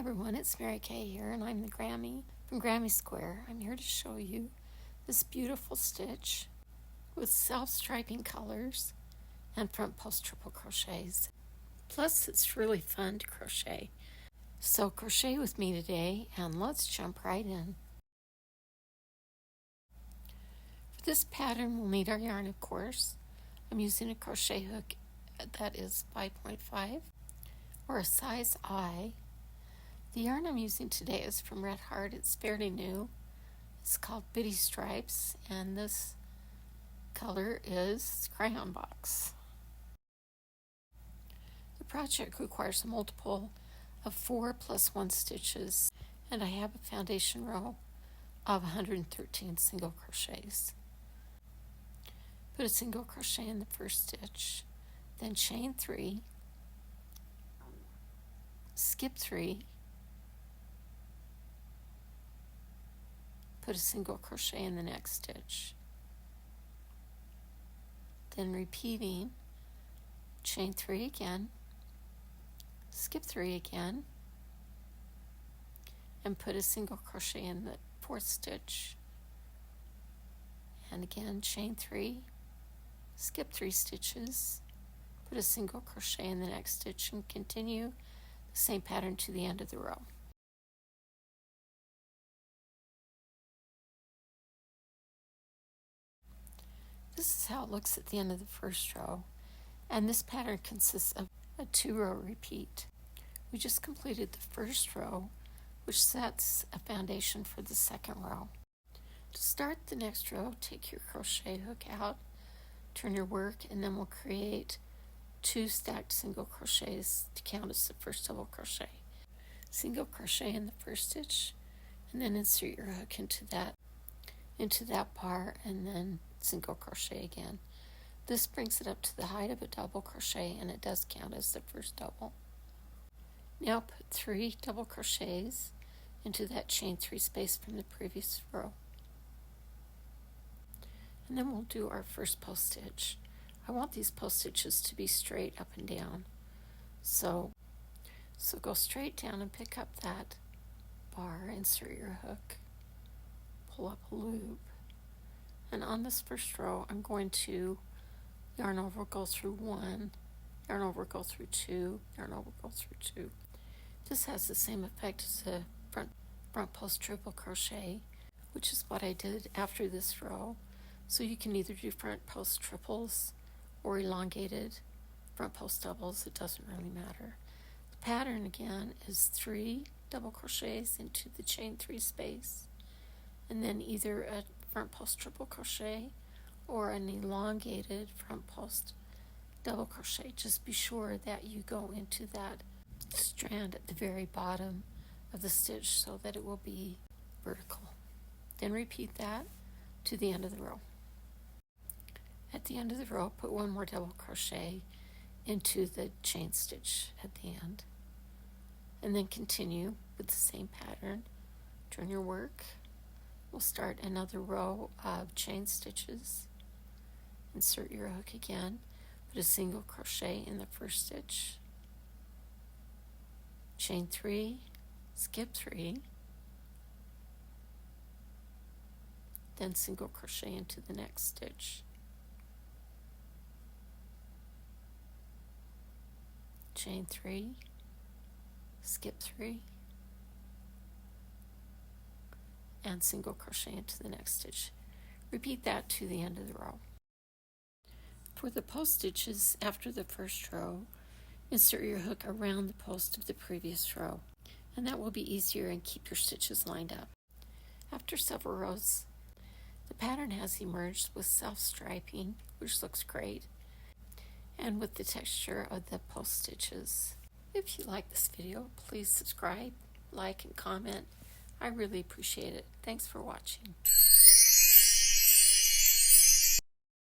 everyone, it's Mary Kay here, and I'm the Grammy from Grammy Square. I'm here to show you this beautiful stitch with self-striping colors and front post triple crochets. Plus, it's really fun to crochet. So crochet with me today, and let's jump right in. For this pattern, we'll need our yarn, of course. I'm using a crochet hook that is 5.5 or a size I. The yarn I'm using today is from Red Heart. It's fairly new. It's called Bitty Stripes, and this color is Crayon Box. The project requires a multiple of 4 plus 1 stitches, and I have a foundation row of 113 single crochets. Put a single crochet in the first stitch, then chain 3, skip 3, put a single crochet in the next stitch, then repeating, chain 3 again, skip 3 again, and put a single crochet in the fourth stitch, and again chain 3, skip 3 stitches, put a single crochet in the next stitch, and continue the same pattern to the end of the row. This is how it looks at the end of the first row, and this pattern consists of a 2-row repeat. We just completed the first row, which sets a foundation for the second row. To start the next row, take your crochet hook out, turn your work, and then we'll create 2 stacked single crochets to count as the first double crochet. Single crochet in the first stitch, and then insert your hook into that bar, and then single crochet again. This brings it up to the height of a double crochet, and it does count as the first double. Now put 3 double crochets into that chain 3 space from the previous row. And then we'll do our first post stitch. I want these post stitches to be straight up and down. So go straight down and pick up that bar, insert your hook, pull up a loop, and on this first row I'm going to yarn over, go through 1, yarn over, go through 2, yarn over, go through 2. This has the same effect as the front post triple crochet, which is what I did after this row. So you can either do front post triples or elongated front post doubles. It doesn't really matter. The pattern again is 3 double crochets into the chain 3 space, and then either a front post triple crochet or an elongated front post double crochet. Just be sure that you go into that strand at the very bottom of the stitch so that it will be vertical. Then repeat that to the end of the row. At the end of the row, put 1 more double crochet into the chain stitch at the end, and then continue with the same pattern. Turn your work. We'll start another row of chain stitches. Insert your hook again, put a single crochet in the first stitch, chain 3, skip 3, then single crochet into the next stitch, chain 3, skip 3, and single crochet into the next stitch. Repeat that to the end of the row. For the post stitches after the first row, insert your hook around the post of the previous row, and that will be easier and keep your stitches lined up. After several rows, the pattern has emerged with self-striping, which looks great, and with the texture of the post stitches. If you like this video, please subscribe, like, and comment. I really appreciate it. Thanks for watching.